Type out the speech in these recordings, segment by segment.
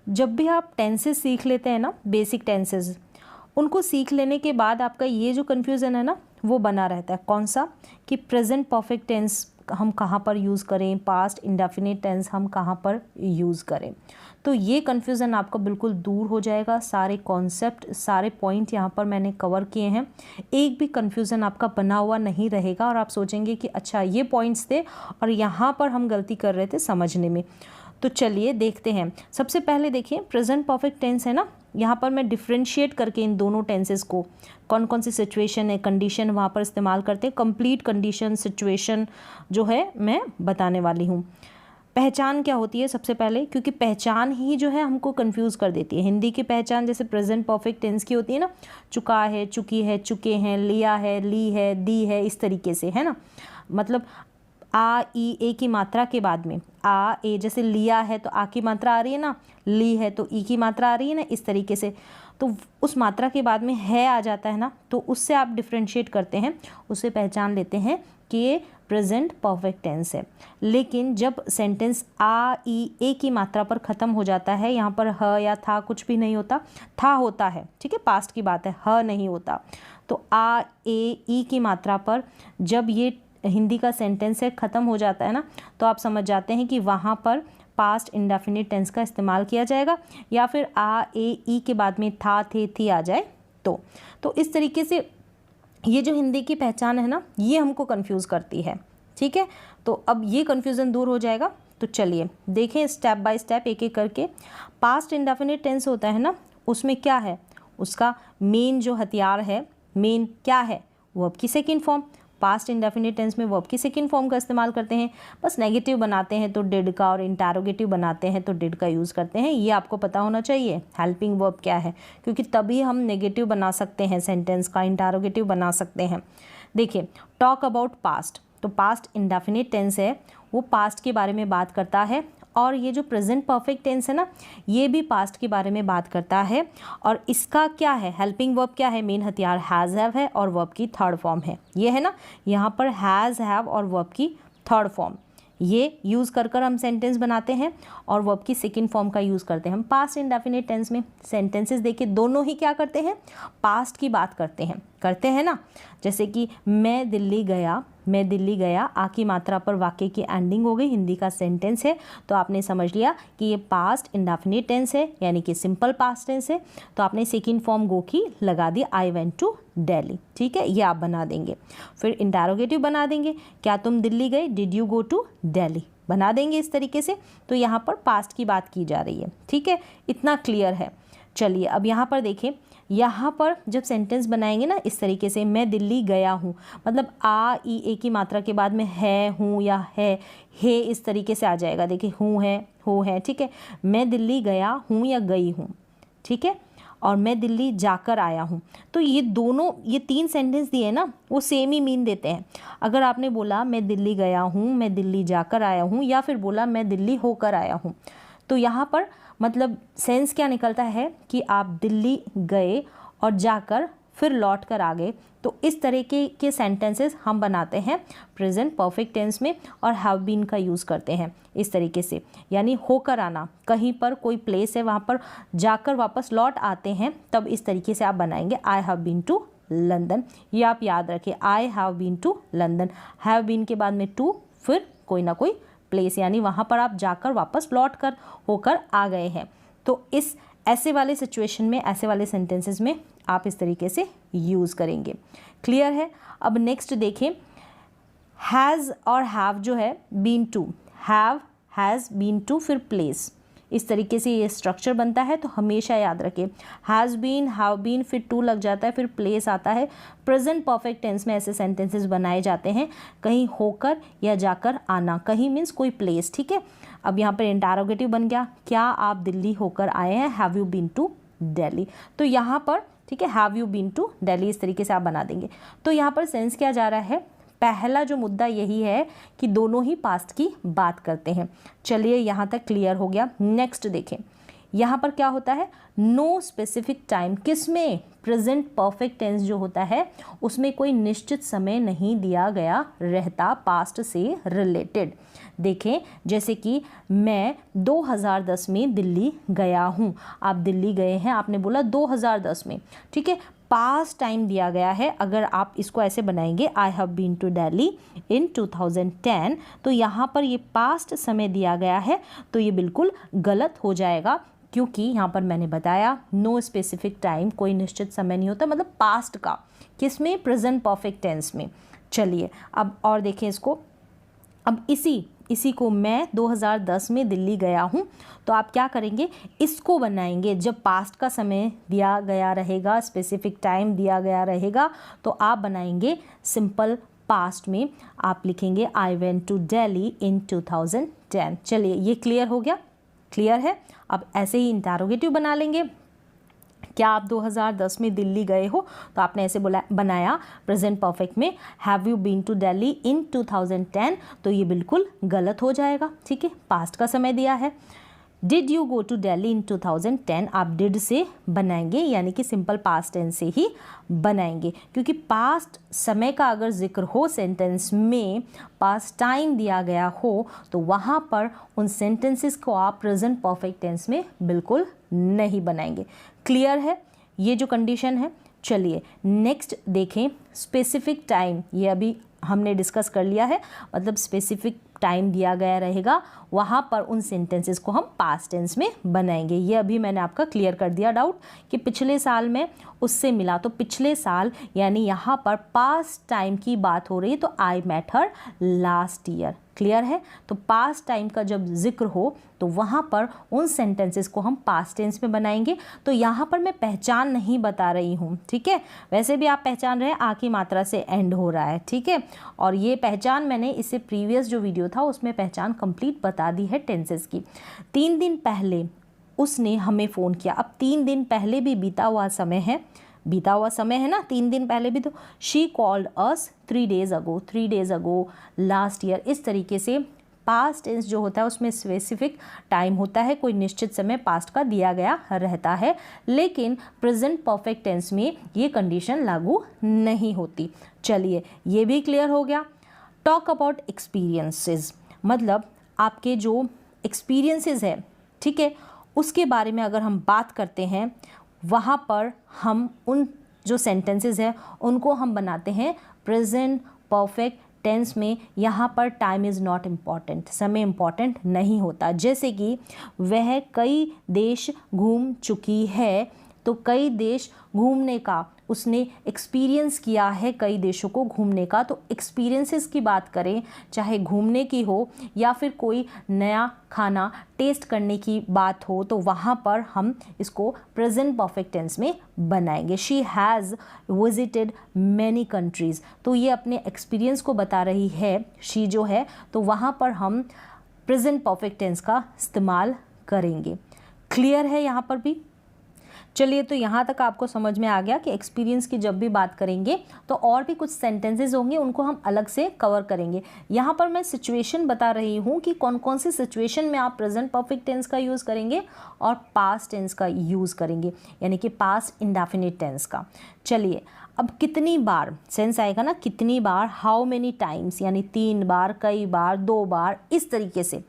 जब भी आप टेंसेस सीख लेते हैं ना, बेसिक टेंसेस, उनको सीख लेने के बाद आपका ये जो कन्फ्यूज़न है ना वो बना रहता है। कौन सा? कि प्रेजेंट परफेक्ट टेंस हम कहाँ पर यूज़ करें, पास्ट इंडेफिनिट टेंस हम कहाँ पर यूज़ करें। तो ये कन्फ्यूज़न आपका बिल्कुल दूर हो जाएगा। सारे कॉन्सेप्ट, सारे पॉइंट यहाँ पर मैंने कवर किए हैं। एक भी कन्फ्यूज़न आपका बना हुआ नहीं रहेगा और आप सोचेंगे कि अच्छा ये पॉइंट्स थे और यहाँ पर हम गलती कर रहे थे समझने में। तो चलिए देखते हैं। सबसे पहले देखिए, प्रेजेंट परफेक्ट टेंस है ना, यहाँ पर मैं डिफ्रेंशिएट करके इन दोनों टेंसेस को, कौन कौन सी सिचुएशन है, कंडीशन वहाँ पर इस्तेमाल करते हैं, कंप्लीट कंडीशन सिचुएशन जो है मैं बताने वाली हूँ। पहचान क्या होती है सबसे पहले, क्योंकि पहचान ही जो है हमको कंफ्यूज कर देती है। हिंदी की पहचान जैसे प्रेजेंट परफेक्ट टेंस की होती है ना, चुका है, चुकी है, चुके हैं, लिया है, ली है, दी है, इस तरीके से, है ना। मतलब आ ई ए की मात्रा के बाद में आ ए, जैसे लिया है तो आ की मात्रा आ रही है ना, ली है तो ई की मात्रा आ रही है ना, इस तरीके से। तो उस मात्रा के बाद में है आ जाता है ना, तो उससे आप डिफ्रेंशिएट करते हैं, उससे पहचान लेते हैं कि ये प्रेजेंट परफेक्ट टेंस है। लेकिन जब सेंटेंस आ ई ए की मात्रा पर ख़त्म हो जाता है, यहाँ पर ह या था कुछ भी नहीं होता, था होता है, ठीक है, पास्ट की बात है, ह नहीं होता। तो आ ए ई की मात्रा पर जब ये हिंदी का सेंटेंस है ख़त्म हो जाता है ना, तो आप समझ जाते हैं कि वहाँ पर पास्ट इंडेफिनिट टेंस का इस्तेमाल किया जाएगा, या फिर आ ए ई के बाद में था, थे, थी आ जाए तो इस तरीके से ये जो हिंदी की पहचान है ना, ये हमको कंफ्यूज करती है। ठीक है, तो अब ये कंफ्यूजन दूर हो जाएगा। तो चलिए देखें स्टेप बाय स्टेप, एक एक करके। पास्ट इंडेफिनिट टेंस होता है ना, उसमें क्या है, उसका मेन जो हथियार है, मेन क्या है, वर्ब की second form. Past indefinite tense में वर्ब की सेकंड फॉर्म का इस्तेमाल करते हैं। बस नेगेटिव बनाते हैं तो डिड का, और इंटरोगेटिव बनाते हैं तो डिड का यूज़ करते हैं। ये आपको पता होना चाहिए हेल्पिंग वर्ब क्या है, क्योंकि तभी हम नेगेटिव बना सकते हैं सेंटेंस का, इंटरोगेटिव बना सकते हैं। देखिए, टॉक अबाउट पास्ट, तो पास्ट इंडेफिनिट टेंस है, वो पास्ट के बारे में बात करता है। और ये जो प्रेजेंट परफेक्ट टेंस है ना, ये भी पास्ट के बारे में बात करता है। और इसका क्या है, हेल्पिंग वर्ब क्या है, मेन हथियार हैज़ हैव है और वर्ब की थर्ड फॉर्म है। ये है ना, यहाँ पर हैज़ हैव और वर्ब की थर्ड फॉर्म, ये यूज़ कर कर हम सेंटेंस बनाते हैं और वर्ब की सेकंड फॉर्म का यूज़ करते हैं हम पास्ट इंडेफिनिट टेंस में। सेंटेंसेस देखिए, दोनों ही क्या करते हैं, पास्ट की बात करते हैं ना। जैसे कि मैं दिल्ली गया, मैं दिल्ली गया, आ की मात्रा पर वाक्य की एंडिंग हो गई, हिंदी का सेंटेंस है, तो आपने समझ लिया कि ये पास्ट इंडेफिनिट टेंस है, यानी कि सिंपल पास्ट टेंस है। तो आपने सेकंड फॉर्म गो की लगा दी, आई वेंट टू दिल्ली। ठीक है, ये आप बना देंगे। फिर इंटरोगेटिव बना देंगे, क्या तुम दिल्ली गए, did you go to Delhi, बना देंगे इस तरीके से। तो यहाँ पर पास्ट की बात की जा रही है। ठीक है, इतना क्लियर है। चलिए अब यहाँ पर देखें, यहाँ पर जब सेंटेंस बनाएंगे ना इस तरीके से, मैं दिल्ली गया हूँ, मतलब आ ई ए की मात्रा के बाद में है, हूँ या है, इस तरीके से आ जाएगा। देखिए, हूँ है, हो है, ठीक है। मैं दिल्ली गया हूँ या गई हूँ, ठीक है, और मैं दिल्ली जाकर आया हूँ। तो ये दोनों, ये तीन सेंटेंस दिए ना, वो सेम ही मीन देते हैं। अगर आपने बोला मैं दिल्ली गया हूँ, मैं दिल्ली जाकर आया हूँ, या फिर बोला मैं दिल्ली होकर आया हूँ, तो यहाँ पर मतलब सेंस क्या निकलता है कि आप दिल्ली गए और जाकर फिर लौट कर आ गए। तो इस तरीके के सेंटेंसेस हम बनाते हैं प्रेजेंट परफेक्ट टेंस में, और हैव बीन का यूज़ करते हैं इस तरीके से, यानी होकर आना, कहीं पर कोई प्लेस है वहाँ पर जाकर वापस लौट आते हैं, तब इस तरीके से आप बनाएंगे I have been to London. ये आप याद रखिए, I have been to London, have been के बाद में टू, फिर कोई ना कोई प्लेस, यानी वहाँ पर आप जाकर वापस लौट कर होकर आ गए हैं। तो इस ऐसे वाले सिचुएशन में, ऐसे वाले सेंटेंसेस में आप इस तरीके से यूज़ करेंगे। क्लियर है। अब नेक्स्ट देखें, हैज़ और हैव जो है, been to, have, has, been to, फिर प्लेस, इस तरीके से ये स्ट्रक्चर बनता है। तो हमेशा याद रखें, हैज़ बीन, हैव बीन, फिर टू लग जाता है, फिर प्लेस आता है। प्रेजेंट परफेक्ट टेंस में ऐसे सेंटेंसेस बनाए जाते हैं, कहीं होकर या जाकर आना, कहीं मीन्स कोई प्लेस। ठीक है, अब यहाँ पर इंटरोगेटिव बन गया, क्या आप दिल्ली होकर आए हैं, have you been to Delhi. तो यहाँ पर ठीक है, have you been to Delhi, इस तरीके से आप बना देंगे। तो यहाँ पर सेंस क्या जा रहा है, पहला जो मुद्दा यही है कि दोनों ही पास्ट की बात करते हैं। चलिए यहाँ तक क्लियर हो गया। नेक्स्ट देखें, यहाँ पर क्या होता है, नो स्पेसिफिक टाइम, किसमें, प्रेजेंट परफेक्ट टेंस जो होता है उसमें कोई निश्चित समय नहीं दिया गया रहता पास्ट से रिलेटेड। देखें, जैसे कि मैं 2010 में दिल्ली गया हूँ, आप दिल्ली गए हैं, आपने बोला 2010 में, ठीक है, पास्ट टाइम दिया गया है। अगर आप इसको ऐसे बनाएंगे, I have been to Delhi in 2010, तो यहाँ पर ये पास्ट समय दिया गया है, तो ये बिल्कुल गलत हो जाएगा, क्योंकि यहाँ पर मैंने बताया नो स्पेसिफिक टाइम, कोई निश्चित समय नहीं होता, मतलब पास्ट का, किसमें, प्रेजेंट परफेक्ट टेंस में। चलिए अब और देखें इसको, अब इसी को मैं 2010 में दिल्ली गया हूँ, तो आप क्या करेंगे, इसको बनाएंगे जब पास्ट का समय दिया गया रहेगा, स्पेसिफिक टाइम दिया गया रहेगा, तो आप बनाएंगे सिंपल पास्ट में, आप लिखेंगे I went to Delhi in 2010। चलिए ये क्लियर हो गया, क्लियर है। अब ऐसे ही इंटरोगेटिव बना लेंगे, क्या आप 2010 में दिल्ली गए हो, तो आपने ऐसे बोला, बनाया प्रेजेंट परफेक्ट में, have you been to Delhi in 2010, तो ये बिल्कुल गलत हो जाएगा, ठीक है, पास्ट का समय दिया है। Did you go to Delhi in 2010, आप डिड से बनाएंगे, यानी कि सिंपल पास्ट टेंस से ही बनाएंगे, क्योंकि पास्ट समय का अगर जिक्र हो सेंटेंस में, पास्ट टाइम दिया गया हो, तो वहाँ पर उन सेंटेंसेस को आप प्रेजेंट परफेक्ट टेंस में बिल्कुल नहीं बनाएंगे। क्लियर है ये जो कंडीशन है। चलिए नेक्स्ट देखें, स्पेसिफिक टाइम, ये अभी हमने डिस्कस कर लिया है, मतलब स्पेसिफिक टाइम दिया गया रहेगा, वहाँ पर उन सेंटेंसेस को हम पास्ट टेंस में बनाएंगे। ये अभी मैंने आपका क्लियर कर दिया डाउट कि पिछले साल में उससे मिला, तो पिछले साल यानी यहाँ पर पास्ट टाइम की बात हो रही है, तो I met her last year. Clear है, तो पास्ट टाइम का जब जिक्र हो तो वहाँ पर उन सेंटेंसेस को हम पास्ट टेंस में बनाएंगे। तो यहाँ पर मैं पहचान नहीं बता रही हूँ, ठीक है, वैसे भी आप पहचान रहे हैं आ की मात्रा से एंड हो रहा है, ठीक है, और ये पहचान मैंने इससे प्रीवियस जो वीडियो था उसमें पहचान कंप्लीट बता दी है टेंसेस की। 3 दिन पहले उसने हमें फ़ोन किया, अब 3 दिन पहले भी बीता हुआ समय है, बीता हुआ समय है ना, 3 दिन पहले भी, तो she called us 3 days ago, 3 days ago, last year. इस तरीके से पास्ट टेंस जो होता है उसमें स्पेसिफिक टाइम होता है, कोई निश्चित समय पास्ट का दिया गया रहता है, लेकिन प्रेजेंट परफेक्ट टेंस में ये कंडीशन लागू नहीं होती। चलिए ये भी क्लियर हो गया। टॉक अबाउट एक्सपीरियंसेस, मतलब आपके जो एक्सपीरियंसेस है, ठीक है, उसके बारे में अगर हम बात करते हैं, वहाँ पर हम उन जो सेंटेंसेस है उनको हम बनाते हैं प्रेजेंट परफेक्ट टेंस में। यहाँ पर टाइम इज़ नॉट इम्पॉर्टेंट, समय इम्पॉर्टेंट नहीं होता। जैसे कि वह कई देश घूम चुकी है, तो कई देश घूमने का, उसने एक्सपीरियंस किया है कई देशों को घूमने का, तो एक्सपीरियंसेस की बात करें, चाहे घूमने की हो या फिर कोई नया खाना टेस्ट करने की बात हो, तो वहाँ पर हम इसको प्रेजेंट परफेक्ट टेंस में बनाएंगे। She has visited many countries, तो ये अपने एक्सपीरियंस को बता रही है शी जो है, तो वहाँ पर हम प्रेजेंट परफेक्ट टेंस का इस्तेमाल करेंगे। क्लियर है यहाँ पर भी। चलिए तो यहाँ तक आपको समझ में आ गया कि एक्सपीरियंस की जब भी बात करेंगे तो और भी कुछ सेंटेंसेस होंगे, उनको हम अलग से कवर करेंगे। यहाँ पर मैं सिचुएशन बता रही हूँ कि कौन कौन सी सिचुएशन में आप प्रेजेंट परफेक्ट टेंस का यूज़ करेंगे और पास्ट टेंस का यूज़ करेंगे, यानी कि पास्ट इंडेफिनिट टेंस का। चलिए अब कितनी बार सेंस आएगा ना, कितनी बार, हाउ मेनी टाइम्स, यानी 3 बार, कई बार, 2 बार, इस तरीके से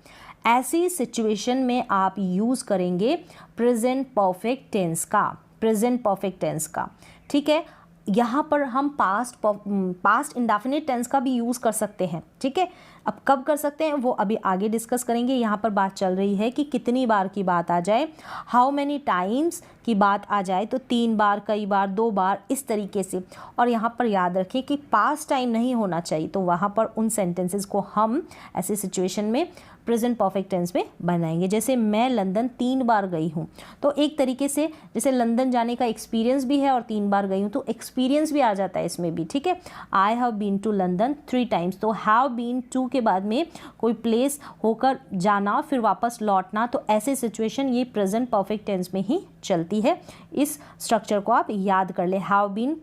ऐसी सिचुएशन में आप यूज़ करेंगे प्रेजेंट परफेक्ट टेंस का, प्रेजेंट परफेक्ट टेंस का, ठीक है। यहाँ पर हम पास्ट इंडेफिनिट टेंस का भी यूज़ कर सकते हैं, ठीक है। अब कब कर सकते हैं वो अभी आगे डिस्कस करेंगे। यहाँ पर बात चल रही है कि कितनी बार की बात आ जाए, हाउ मैनी टाइम्स की बात आ जाए, तो 3 बार, कई बार, 2 बार, इस तरीके से। और यहाँ पर याद रखें कि पास्ट टाइम नहीं होना चाहिए, तो वहाँ पर उन सेंटेंसेस को हम ऐसे सिचुएशन में प्रेजेंट परफेक्ट टेंस में बनाएंगे। जैसे मैं लंदन 3 बार गई हूँ, तो एक तरीके से जैसे लंदन जाने का एक्सपीरियंस भी है और 3 बार गई हूँ, तो एक्सपीरियंस भी आ जाता है इसमें भी, ठीक है। I have been to London 3 times, तो हैव बीन टू के बाद में कोई प्लेस होकर जाना फिर वापस लौटना, तो ऐसे सिचुएशन ये प्रेजेंट परफेक्ट टेंस में ही चलती है। इस स्ट्रक्चर को आप याद कर ले। हैव बीन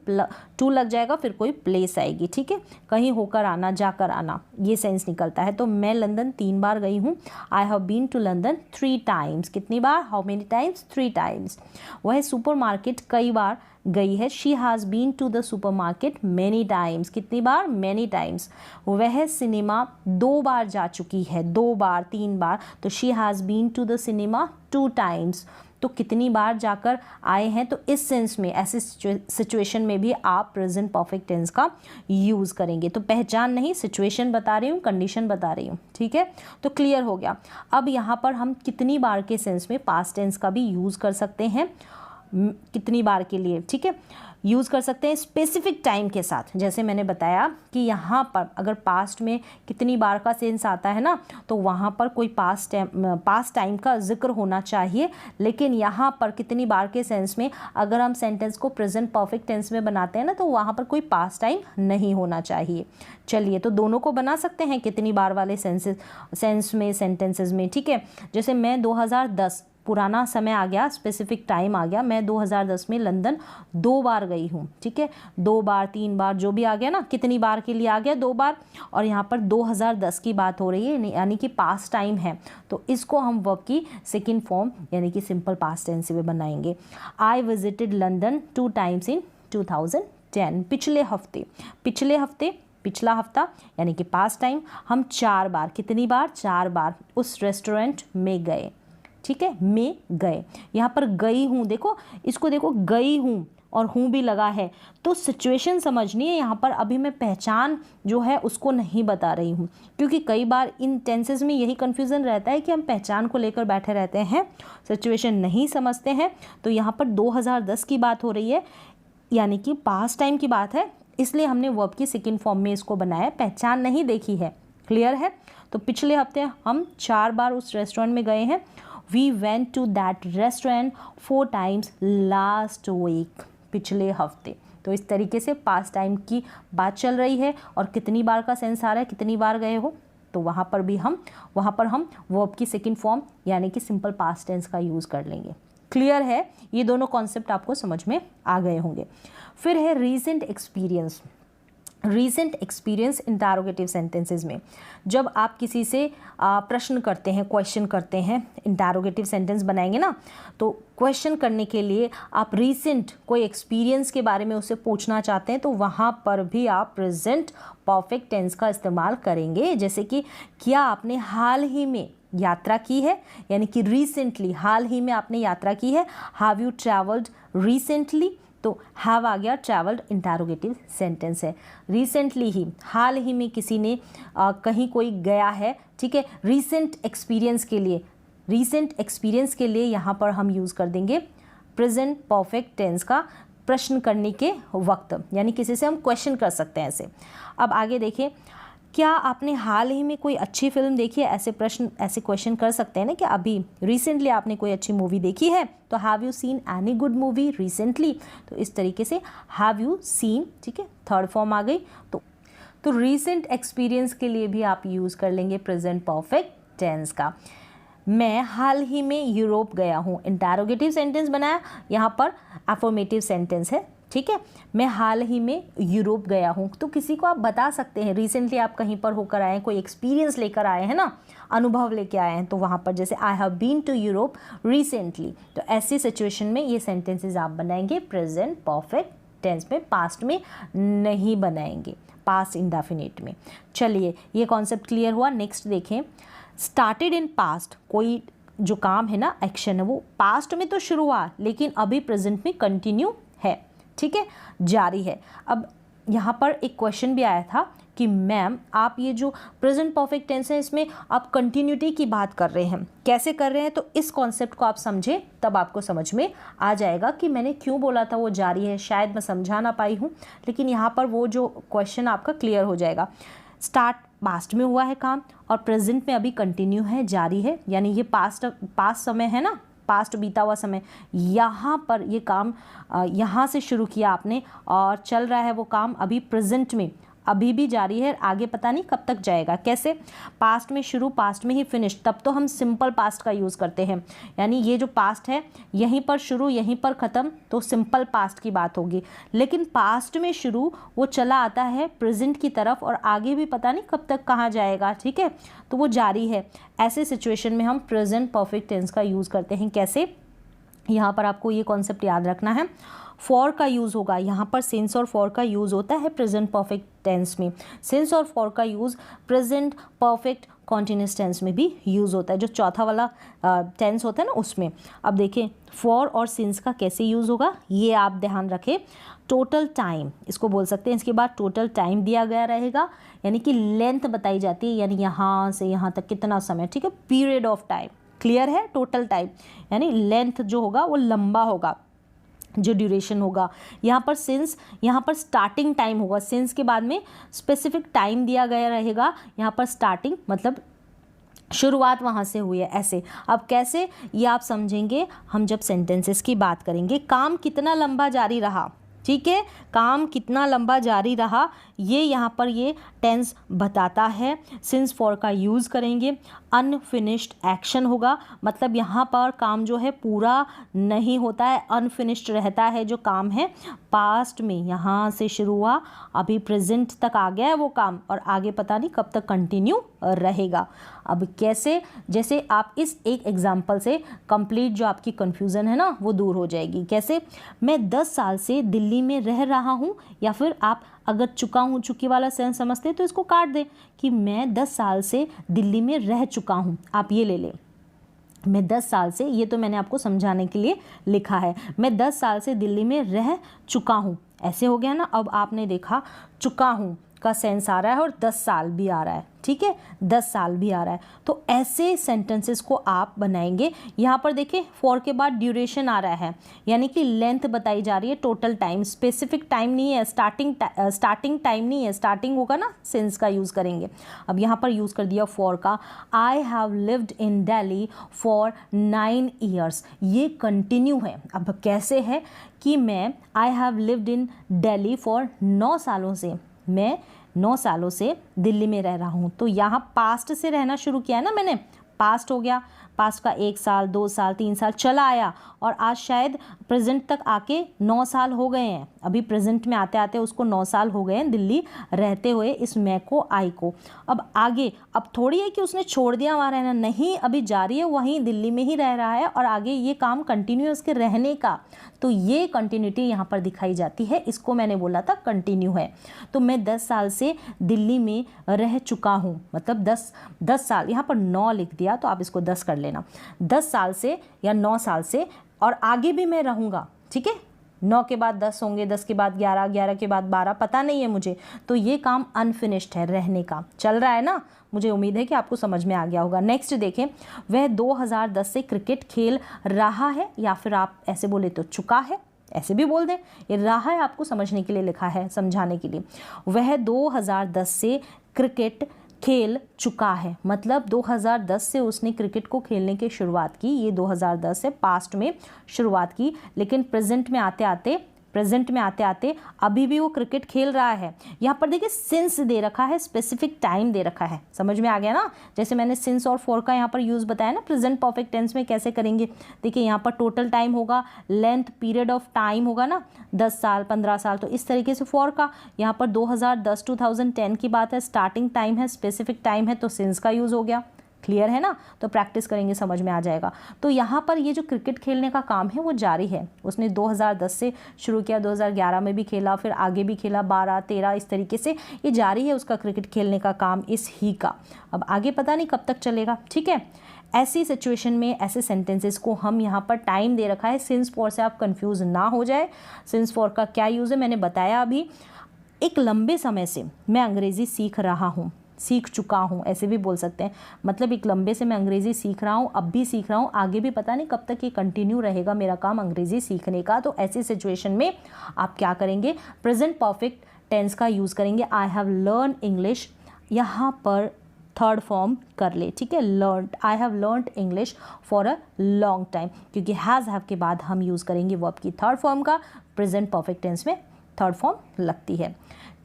टू लग जाएगा, फिर कोई प्लेस आएगी, ठीक है, कहीं होकर आना, जाकर आना, ये सेंस निकलता है। तो मैं लंदन 3 बार गई हूँ। I have been to London 3 times. कितनी बार? How many times? 3 टाइम्स। वह सुपरमार्केट कई बार गई है। She has been to the supermarket many times. कितनी बार? Many times. वह सिनेमा 2 बार जा चुकी है। 2 बार, 3 बार, तो she has been to the cinema 2 times. तो कितनी बार जाकर आए हैं। तो इस सेंस में, ऐसे सिचुएशन में भी आप प्रेजेंट परफेक्ट टेंस का यूज़ करेंगे। तो पहचान नहीं, सिचुएशन बता रही हूँ, कंडीशन बता रही हूँ, ठीक है। तो क्लियर हो गया। अब यहाँ पर हम कितनी बार के सेंस में पास्ट टेंस का भी यूज़ कर सकते हैं, कितनी बार के लिए, ठीक है, यूज़ कर सकते हैं स्पेसिफिक टाइम के साथ। जैसे मैंने बताया कि यहाँ पर अगर पास्ट में कितनी बार का सेंस आता है ना, तो वहाँ पर कोई पास्ट टाइम का जिक्र होना चाहिए। लेकिन यहाँ पर कितनी बार के सेंस में अगर हम सेंटेंस को प्रेजेंट परफेक्ट टेंस में बनाते हैं ना, तो वहाँ पर कोई पास्ट टाइम नहीं होना चाहिए। चलिए, तो दोनों को बना सकते हैं कितनी बार वाले सेंस में, सेंटेंसेस में, ठीक है। जैसे मैं 2010, पुराना समय आ गया, स्पेसिफिक टाइम आ गया, मैं 2010 में लंदन 2 बार गई हूँ, ठीक है। 2 बार, 3 बार, जो भी आ गया ना, कितनी बार के लिए आ गया? 2 बार। और यहाँ पर 2010 की बात हो रही है, यानी कि पास्ट टाइम है, तो इसको हम वर्ब की सेकंड फॉर्म यानी कि सिंपल पास्ट टेंस में बनाएंगे। I visited London 2 times in 2010। पिछले हफ्ते, पिछले हफ्ते, पिछला हफ्ता यानी कि पास्ट टाइम, हम 4 बार, कितनी बार? 4 बार उस रेस्टोरेंट में गए, ठीक है, में गए। यहाँ पर गई हूँ, देखो इसको, देखो गई हूँ और हूँ भी लगा है, तो सिचुएशन समझनी है। यहाँ पर अभी मैं पहचान जो है उसको नहीं बता रही हूँ, क्योंकि कई बार इन टेंसेस में यही कन्फ्यूज़न रहता है कि हम पहचान को लेकर बैठे रहते हैं, सिचुएशन नहीं समझते हैं। तो यहाँ पर 2010 की बात हो रही है, यानी कि पास्ट टाइम की बात है, इसलिए हमने वर्ब की सेकंड फॉर्म में इसको बनाया, पहचान नहीं देखी है। क्लियर है? तो पिछले हफ्ते हम 4 बार उस रेस्टोरेंट में गए हैं। We went to that restaurant 4 times last week। पिछले हफ्ते। तो इस तरीके से पास्ट टाइम की बात चल रही है और कितनी बार का सेंस आ रहा है, कितनी बार गए हो, तो वहाँ पर हम वर्ब की सेकंड फॉर्म यानी कि सिंपल पास्ट टेंस का यूज़ कर लेंगे। क्लियर है? ये दोनों कॉन्सेप्ट आपको समझ में आ गए होंगे। फिर है recent experience. Recent experience interrogative sentences में जब आप किसी से प्रश्न करते हैं, क्वेश्चन करते हैं, इंटरोगेटिव सेंटेंस बनाएंगे ना, तो क्वेश्चन करने के लिए आप रीसेंट कोई एक्सपीरियंस के बारे में उससे पूछना चाहते हैं, तो वहाँ पर भी आप प्रेजेंट परफेक्ट टेंस का इस्तेमाल करेंगे। जैसे कि क्या आपने हाल ही में यात्रा की है, यानी कि रिसेंटली, हाल ही में आपने यात्रा की है। हैव यू ट्रैवल्ड रिसेंटली, तो हैव आ गया, ट्रैवल्ड इंटरोगेटिव सेंटेंस है। रिसेंटली ही, हाल ही में किसी ने कहीं कोई गया है, ठीक है। रिसेंट एक्सपीरियंस के लिए यहाँ पर हम यूज़ कर देंगे प्रेजेंट परफेक्ट टेंस का प्रश्न करने के वक्त, यानी किसी से हम क्वेश्चन कर सकते हैं ऐसे। अब आगे देखिए, क्या आपने हाल ही में कोई अच्छी फिल्म देखी है, ऐसे प्रश्न, ऐसे क्वेश्चन कर सकते हैं ना कि अभी रिसेंटली आपने कोई अच्छी मूवी देखी है, तो have you seen any good movie recently, तो इस तरीके से हैव यू सीन, ठीक है, थर्ड फॉर्म आ गई। तो रिसेंट एक्सपीरियंस के लिए भी आप यूज़ कर लेंगे प्रेजेंट परफेक्ट टेंस का। मैं हाल ही में यूरोप गया हूँ, इंटरोगेटिव सेंटेंस बनाया, यहाँ पर अफर्मेटिव सेंटेंस है, ठीक है। मैं हाल ही में यूरोप गया हूँ, तो किसी को आप बता सकते हैं रिसेंटली आप कहीं पर होकर आए हैं, कोई एक्सपीरियंस लेकर आए हैं ना, अनुभव लेके आए हैं, तो वहाँ पर जैसे I have been to Europe recently, तो ऐसी सिचुएशन में ये सेंटेंसेस आप बनाएंगे प्रेजेंट परफेक्ट टेंस में, पास्ट में नहीं बनाएंगे, पास्ट इंडेफिनिट में। चलिए, ये कॉन्सेप्ट क्लियर हुआ। नेक्स्ट देखें, स्टार्टेड इन पास्ट, कोई जो काम है ना, एक्शन है, वो पास्ट में तो शुरू हुआ लेकिन अभी प्रेजेंट में कंटिन्यू है, ठीक है, जारी है। अब यहाँ पर एक क्वेश्चन भी आया था कि मैम आप ये जो प्रेजेंट परफेक्ट टेंस है इसमें आप कंटिन्यूटी की बात कर रहे हैं, कैसे कर रहे हैं, तो इस कॉन्सेप्ट को आप समझें, तब आपको समझ में आ जाएगा कि मैंने क्यों बोला था वो जारी है। शायद मैं समझा ना पाई हूँ, लेकिन यहाँ पर वो जो क्वेश्चन आपका क्लियर हो जाएगा। स्टार्ट पास्ट में हुआ है काम और प्रेजेंट में अभी कंटिन्यू है, जारी है, यानी ये पास्ट समय है ना, पास्ट बीता हुआ समय। यहाँ पर ये काम यहाँ से शुरू किया आपने और चल रहा है वो काम अभी प्रेजेंट में, अभी भी जारी है, आगे पता नहीं कब तक जाएगा। कैसे? पास्ट में शुरू, पास्ट में ही फिनिश, तब तो हम सिंपल पास्ट का यूज़ करते हैं, यानी ये जो पास्ट है यहीं पर शुरू यहीं पर ख़त्म, तो सिंपल पास्ट की बात होगी। लेकिन पास्ट में शुरू वो चला आता है प्रेजेंट की तरफ और आगे भी पता नहीं कब तक कहाँ जाएगा, ठीक है, तो वो जारी है। ऐसे सिचुएशन में हम प्रेजेंट परफेक्ट टेंस का यूज़ करते हैं। कैसे? यहाँ पर आपको ये कॉन्सेप्ट याद रखना है, फॉर का यूज़ होगा, यहाँ पर सिंस और फॉर का यूज़ होता है प्रेजेंट परफेक्ट टेंस में। सिंस और फॉर का use present perfect continuous tense में भी यूज़ होता है, जो चौथा वाला टेंस होता है ना उसमें। अब देखें फॉर और सिंस का कैसे यूज़ होगा, ये आप ध्यान रखें। टोटल टाइम इसको बोल सकते हैं, इसके बाद टोटल टाइम दिया गया रहेगा, यानी कि लेंथ बताई जाती है, यानी यहाँ से यहाँ तक कितना समय, ठीक है, पीरियड ऑफ टाइम। क्लियर है? टोटल टाइम यानी लेंथ जो होगा वो लंबा होगा, जो ड्यूरेशन होगा। यहाँ पर सिंस, यहाँ पर स्टार्टिंग टाइम होगा, सिंस के बाद में स्पेसिफिक टाइम दिया गया रहेगा, यहाँ पर स्टार्टिंग मतलब शुरुआत वहाँ से हुई है, ऐसे। अब कैसे ये आप समझेंगे हम जब सेंटेंसेस की बात करेंगे। काम कितना लंबा जारी रहा, ठीक है, काम कितना लंबा जारी रहा, ये यहाँ पर ये टेंस बताता है। सिंस फॉर का यूज़ करेंगे। अनफिनिश्ड एक्शन होगा, मतलब यहाँ पर काम जो है पूरा नहीं होता है, अनफिनिश्ड रहता है जो काम है, पास्ट में यहाँ से शुरू हुआ अभी प्रेजेंट तक आ गया है वो काम और आगे पता नहीं कब तक कंटिन्यू रहेगा। अब कैसे? जैसे आप इस एक एग्जाम्पल से कंप्लीट जो आपकी कन्फ्यूज़न है ना वो दूर हो जाएगी। कैसे? मैं 10 साल से दिल्ली में रह रहा हूँ, या फिर आप अगर चुका हूँ चुकी वाला सेंस समझते तो इसको काट दें कि मैं 10 साल से दिल्ली में रह चुका हूँ। आप ये ले लें, मैं 10 साल से, ये तो मैंने आपको समझाने के लिए लिखा है, मैं 10 साल से दिल्ली में रह चुका हूँ, ऐसे हो गया ना। अब आपने देखा चुका हूँ का सेंस आ रहा है और 10 साल भी आ रहा है, ठीक है, 10 साल भी आ रहा है, तो ऐसे सेंटेंसेस को आप बनाएंगे। यहाँ पर देखिए फॉर के बाद ड्यूरेशन आ रहा है, यानी कि लेंथ बताई जा रही है, टोटल टाइम, स्पेसिफिक टाइम नहीं है, स्टार्टिंग टाइम नहीं है, स्टार्टिंग होगा ना सिंस का यूज़ करेंगे। अब यहाँ पर यूज़ कर दिया फॉर का, I have lived in Delhi for 9 years, ये कंटिन्यू है। अब कैसे है कि मैं I have lived in Delhi for 9 सालों से, मैं 9 सालों से दिल्ली में रह रहा हूँ, तो यहाँ पास्ट से रहना शुरू किया है ना मैंने, पास्ट हो गया, पास्ट का 1 साल 2 साल 3 साल चला आया और आज शायद प्रेजेंट तक आके 9 साल हो गए हैं, अभी प्रेजेंट में आते आते उसको 9 साल हो गए हैं दिल्ली रहते हुए, इस मैं को आई को। अब आगे, अब थोड़ी है कि उसने छोड़ दिया वहाँ रहना, नहीं, अभी जारी है, वहीं दिल्ली में ही रह रहा है और आगे ये काम कंटिन्यू है उसके रहने का, तो ये कंटिन्यूटी यहाँ पर दिखाई जाती है, इसको मैंने बोला था कंटिन्यू है। तो मैं 10 साल से दिल्ली में रह चुका हूँ, मतलब 10 साल, यहाँ पर 9 लिख दिया तो आप इसको 10 कर लेना, 10 साल से या 9 साल से, और आगे भी मैं रहूँगा, ठीक है, 9 के बाद 10 होंगे, 10 के बाद 11, 11 के बाद 12, पता नहीं है मुझे, तो ये काम अनफिनिश्ड है, रहने का चल रहा है ना। मुझे उम्मीद है कि आपको समझ में आ गया होगा। नेक्स्ट देखें, वह 2010 से क्रिकेट खेल रहा है, या फिर आप ऐसे बोले तो चुका है, ऐसे भी बोल दें, ये रहा है आपको समझने के लिए लिखा है, समझाने के लिए। वह 2010 से क्रिकेट खेल चुका है, मतलब 2010 से उसने क्रिकेट को खेलने की शुरुआत की, ये 2010 से पास्ट में शुरुआत की, लेकिन प्रेजेंट में आते आते अभी भी वो क्रिकेट खेल रहा है। यहाँ पर देखिए सिंस दे रखा है, स्पेसिफिक टाइम दे रखा है, समझ में आ गया ना। जैसे मैंने सिंस और फॉर का यहाँ पर यूज़ बताया ना, प्रेजेंट परफेक्ट टेंस में कैसे करेंगे। देखिए यहाँ पर टोटल टाइम होगा, लेंथ पीरियड ऑफ टाइम होगा ना, 10 साल 15 साल, तो इस तरीके से फॉर का। यहाँ पर 2010 की बात है, स्टार्टिंग टाइम है, स्पेसिफिक टाइम है, तो सिंस का यूज़ हो गया। क्लियर है ना, तो प्रैक्टिस करेंगे समझ में आ जाएगा। तो यहाँ पर ये जो क्रिकेट खेलने का काम है वो जारी है, उसने 2010 से शुरू किया, 2011 में भी खेला, फिर आगे भी खेला, 12 13, इस तरीके से ये जारी है उसका क्रिकेट खेलने का काम, इस ही का। अब आगे पता नहीं कब तक चलेगा, ठीक है। ऐसी सिचुएशन में ऐसे सेंटेंसेस को हम यहाँ पर टाइम दे रखा है, सिंस फॉर से आप कंफ्यूज ना हो जाए। सिंस फॉर का क्या यूज़ है मैंने बताया अभी। एक लंबे समय से मैं अंग्रेज़ी सीख चुका हूँ, ऐसे भी बोल सकते हैं, मतलब एक लंबे से मैं अंग्रेज़ी सीख रहा हूँ, अब भी सीख रहा हूँ, आगे भी पता नहीं कब तक ये कंटिन्यू रहेगा मेरा काम अंग्रेज़ी सीखने का। तो ऐसी सिचुएशन में आप क्या करेंगे, प्रेजेंट परफेक्ट टेंस का यूज़ करेंगे। आई हैव लर्न इंग्लिश, यहाँ पर थर्ड फॉर्म कर ले, ठीक है, learn, I have learned English for a long time, क्योंकि हैज़ हैव के बाद हम यूज़ करेंगे वर्ब की थर्ड फॉर्म का प्रेजेंट परफेक्ट टेंस में थर्ड फॉर्म लगती है।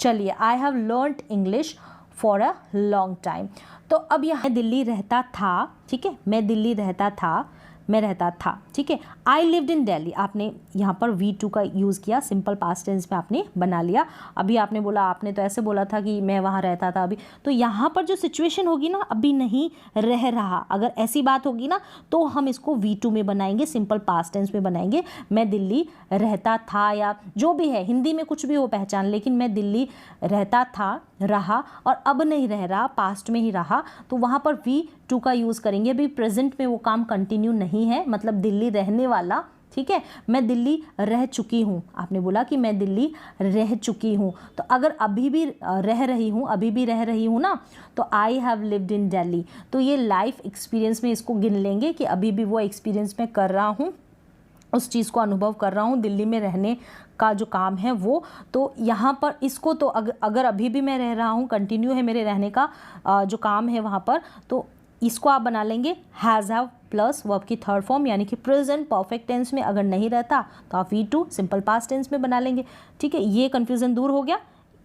चलिए, I have learned English for a long time. तो अब यहाँ दिल्ली रहता था, ठीक है, मैं दिल्ली रहता था, मैं रहता था, ठीक है। आई लिव्ड इन दिल्ली, आपने यहाँ पर V2 का यूज़ किया, सिंपल पास्ट टेंस में आपने बना लिया। अभी आपने बोला, आपने तो ऐसे बोला था कि मैं वहाँ रहता था अभी, तो यहाँ पर जो सिचुएशन होगी ना, अभी नहीं रह रहा, अगर ऐसी बात होगी ना तो हम इसको V2 में बनाएंगे, सिंपल पास्ट टेंस में बनाएंगे। मैं दिल्ली रहता था, या जो भी है, हिंदी में कुछ भी हो पहचान, लेकिन मैं दिल्ली रहता था, रहा, और अब नहीं रह रहा, पास्ट में ही रहा, तो वहाँ पर V2 का यूज़ करेंगे। अभी प्रेजेंट में वो काम कंटिन्यू नहीं है, मतलब दिल्ली रहने वाला, ठीक है। मैं दिल्ली रह चुकी हूँ, आपने बोला कि मैं दिल्ली रह चुकी हूँ, तो अगर अभी भी रह रही हूँ, अभी भी रह रही हूँ ना, तो I have lived in Delhi, तो ये लाइफ एक्सपीरियंस में इसको गिन लेंगे कि अभी भी वो एक्सपीरियंस में कर रहा हूँ, उस चीज़ को अनुभव कर रहा हूँ, दिल्ली में रहने का जो काम है वो। तो यहाँ पर इसको तो अगर अभी भी मैं रह रहा हूँ, कंटिन्यू है मेरे रहने का जो काम है वहाँ पर, तो इसको आप बना लेंगे हैज़ हैव प्लस वर्ब की थर्ड फॉर्म, यानी कि प्रेजेंट परफेक्ट टेंस में अगर नहीं रहता तो आप V2 सिंपल पास्ट टेंस में बना लेंगे, ठीक है। ये कन्फ्यूज़न दूर हो गया।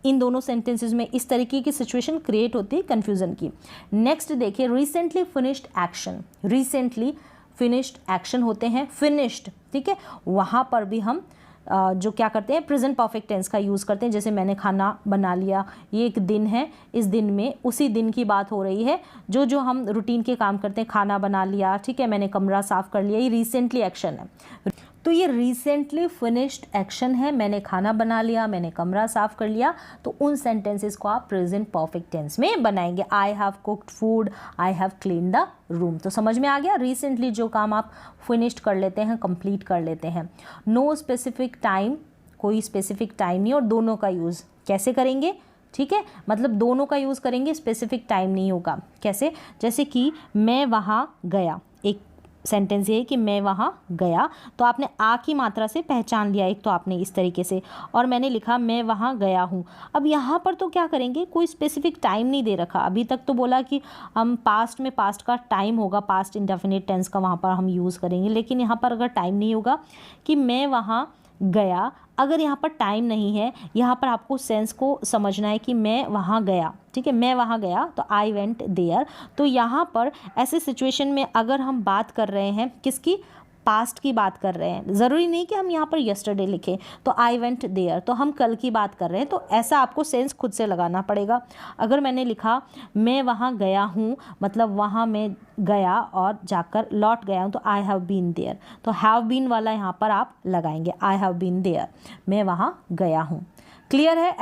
इन दोनों सेंटेंसेस में इस तरीके की सिचुएशन क्रिएट होती है कन्फ्यूज़न की। नेक्स्ट देखिए, recently finished action, recently finished action होते हैं फिनिश्ड, ठीक है। वहाँ पर भी हम जो क्या करते हैं, प्रेजेंट परफेक्ट टेंस का यूज़ करते हैं। जैसे मैंने खाना बना लिया, ये एक दिन है, इस दिन में उसी दिन की बात हो रही है, जो हम रूटीन के काम करते हैं, खाना बना लिया, ठीक है, मैंने कमरा साफ़ कर लिया, ये रिसेंटली एक्शन है। तो ये रिसेंटली फिनिश्ड एक्शन है, मैंने खाना बना लिया, मैंने कमरा साफ़ कर लिया, तो उन सेंटेंसेस को आप प्रेजेंट परफेक्ट टेंस में बनाएंगे। I have cooked food, I have clean the room. तो समझ में आ गया, रिसेंटली जो काम आप फिनिश्ड कर लेते हैं, कंप्लीट कर लेते हैं। नो स्पेसिफिक टाइम, कोई स्पेसिफिक टाइम नहीं, और दोनों का यूज़ कैसे करेंगे, ठीक है, मतलब दोनों का यूज़ करेंगे, स्पेसिफिक टाइम नहीं होगा। कैसे, जैसे कि मैं वहाँ गया, एक सेंटेंस ये है कि मैं वहाँ गया, तो आपने आ की मात्रा से पहचान लिया एक, तो आपने इस तरीके से, और मैंने लिखा मैं वहाँ गया हूँ। अब यहाँ पर तो क्या करेंगे, कोई स्पेसिफिक टाइम नहीं दे रखा, अभी तक तो बोला कि हम पास्ट में पास्ट का टाइम होगा, पास्ट इंडेफिनिट टेंस का वहाँ पर हम यूज़ करेंगे, लेकिन यहाँ पर अगर टाइम नहीं होगा कि मैं वहाँ गया, अगर यहाँ पर टाइम नहीं है, यहाँ पर आपको सेंस को समझना है कि मैं वहाँ गया, ठीक है, मैं वहाँ गया, तो आई वेंट देयर। तो यहाँ पर ऐसे सिचुएशन में अगर हम बात कर रहे हैं किसकी, पास्ट की बात कर रहे हैं, ज़रूरी नहीं कि हम यहाँ पर यस्टरडे लिखें, तो आई वेंट देयर, तो हम कल की बात कर रहे हैं, तो ऐसा आपको सेंस खुद से लगाना पड़ेगा। अगर मैंने लिखा मैं वहाँ गया हूँ, मतलब वहाँ मैं गया और जाकर लौट गया हूँ, तो आई हैव बीन देयर, तो हैव बीन वाला यहाँ पर आप लगाएंगे, आई हैव बीन देयर, मैं वहाँ गया हूँ। क्लियर है,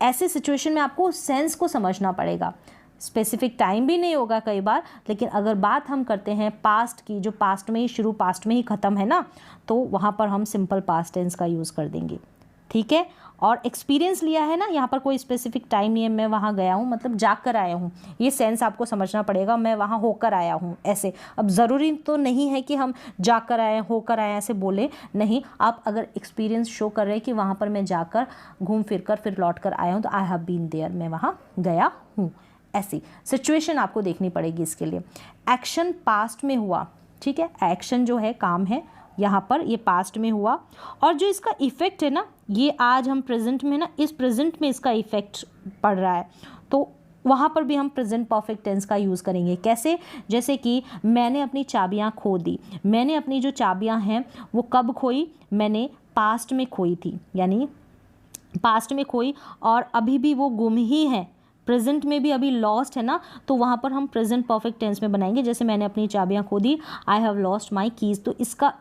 ऐसे सिचुएशन में आपको सेंस को समझना पड़ेगा। स्पेसिफिक टाइम भी नहीं होगा कई बार, लेकिन अगर बात हम करते हैं पास्ट की, जो पास्ट में ही शुरू, पास्ट में ही ख़त्म है ना, तो वहाँ पर हम सिंपल पास्ट टेंस का यूज़ कर देंगे, ठीक है। और एक्सपीरियंस लिया है ना, यहाँ पर कोई स्पेसिफिक टाइम नहीं है, मैं वहाँ गया हूँ मतलब जाकर आया हूँ, ये सेंस आपको समझना पड़ेगा, मैं वहाँ होकर आया हूँ ऐसे। अब ज़रूरी तो नहीं है कि हम जाकर आए, होकर आए ऐसे बोले, नहीं, आप अगर एक्सपीरियंस शो कर रहे हैं कि वहाँ पर मैं जाकर घूम फिर कर फिर लौट कर आया हूँ, तो आई हैव बीन देयर, मैं वहाँ गया हूँ, ऐसी सिचुएशन आपको देखनी पड़ेगी इसके लिए। एक्शन पास्ट में हुआ, ठीक है, एक्शन जो है काम है, यहाँ पर ये पास्ट में हुआ, और जो इसका इफ़ेक्ट है ना, ये आज हम प्रेजेंट में ना, इस प्रेजेंट में इसका इफ़ेक्ट पड़ रहा है, तो वहाँ पर भी हम प्रेजेंट परफेक्ट टेंस का यूज़ करेंगे। कैसे, जैसे कि मैंने अपनी चाबियाँ खो दी, मैंने अपनी जो चाबियाँ हैं वो कब खोई, मैंने पास्ट में खोई थी, यानी पास्ट में खोई, और अभी भी वो गुम ही है, प्रेजेंट में भी अभी लॉस्ट है ना, तो वहाँ पर हम प्रेजेंट परफेक्ट टेंस में बनाएंगे। जैसे मैंने अपनी चाबियाँ खो दी, I have lost my keys, तो इसका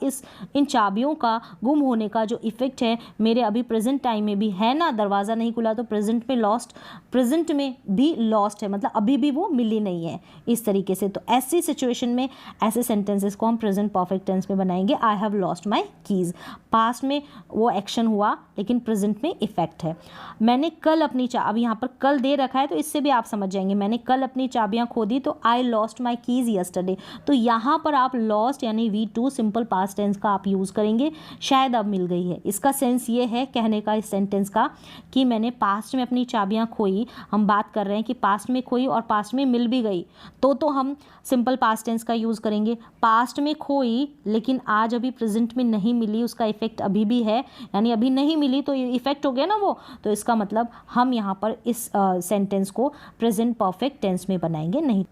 इन चाबियों का गुम होने का जो इफ़ेक्ट है मेरे अभी प्रेजेंट टाइम में भी है ना, दरवाज़ा नहीं खुला तो प्रेजेंट में लॉस्ट, प्रेजेंट में भी लॉस्ट है, मतलब अभी भी वो मिली नहीं है, इस तरीके से। तो ऐसी सिचुएशन में ऐसे सेंटेंसेस को हम प्रेजेंट परफेक्ट टेंस में बनाएंगे। I have lost my keys, past में वो एक्शन हुआ लेकिन प्रेजेंट में इफ़ेक्ट है। मैंने कल अपनी अब यहाँ पर कल दे रखा है, तो इससे भी आप समझ जाएंगे। मैंने कल अपनी चाबियां खो दी तो I lost my keys yesterday. तो यहाँ पर आप लॉस्ट यानी V2 सिंपल पास्ट टेंस का आप यूज़ करेंगे, शायद अब मिल गई है। इसका सेंस ये है कहने का इस सेंटेंस का कि मैंने पास्ट में अपनी चाबियां खोई। हम बात कर रहे हैं कि पास्ट में खोई और पास्ट में मिल भी गई, तो हम सिंपल पास्ट टेंस का यूज़ करेंगे। पास्ट में खोई लेकिन आज अभी प्रेजेंट में नहीं मिली, उसका इफेक्ट अभी भी है, यानी अभी नहीं मिली तो इफेक्ट हो गया ना वो। तो इसका मतलब हम यहाँ पर इस सेंटेंस को प्रेजेंट परफेक्ट टेंस में बनाएंगे नहीं।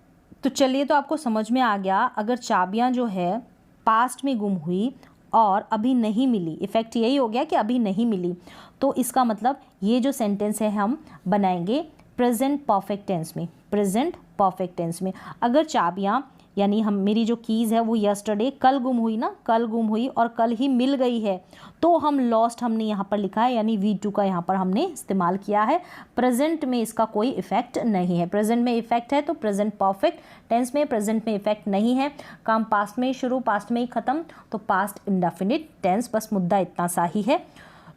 तो चलिए, तो आपको समझ में आ गया, अगर चाबियाँ जो है पास्ट में गुम हुई और अभी नहीं मिली, इफेक्ट यही हो गया कि अभी नहीं मिली, तो इसका मतलब ये जो सेंटेंस है हम बनाएंगे प्रेजेंट परफेक्ट टेंस में। प्रेजेंट परफेक्ट टेंस में अगर चाबियाँ यानी मेरी जो कीज़ है वो यस्टरडे कल गुम हुई ना, कल गुम हुई और कल ही मिल गई है, तो हम लॉस्ट हमने यहाँ पर लिखा है, यानी V2 का यहाँ पर हमने इस्तेमाल किया है। प्रेजेंट में इसका कोई इफेक्ट नहीं है। प्रेजेंट में इफेक्ट है तो प्रेजेंट परफेक्ट टेंस में, प्रेजेंट में इफेक्ट नहीं है। काम पास्ट में ही शुरू, पास्ट में ही ख़त्म, तो पास्ट इंडेफिनिट टेंस। बस मुद्दा इतना सा ही है।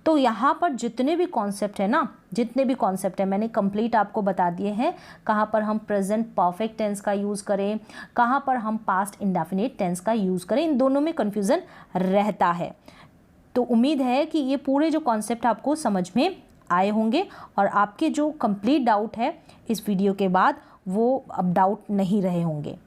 तो यहाँ पर जितने भी कॉन्सेप्ट है ना, जितने भी कॉन्सेप्ट है मैंने कंप्लीट आपको बता दिए हैं। कहाँ पर हम प्रेजेंट परफेक्ट टेंस का यूज़ करें, कहाँ पर हम पास्ट इंडेफिनिट टेंस का यूज़ करें, इन दोनों में कन्फ्यूज़न रहता है। तो उम्मीद है कि ये पूरे जो कॉन्सेप्ट आपको समझ में आए होंगे और आपके जो कंप्लीट डाउट है इस वीडियो के बाद वो अब डाउट नहीं रहे होंगे।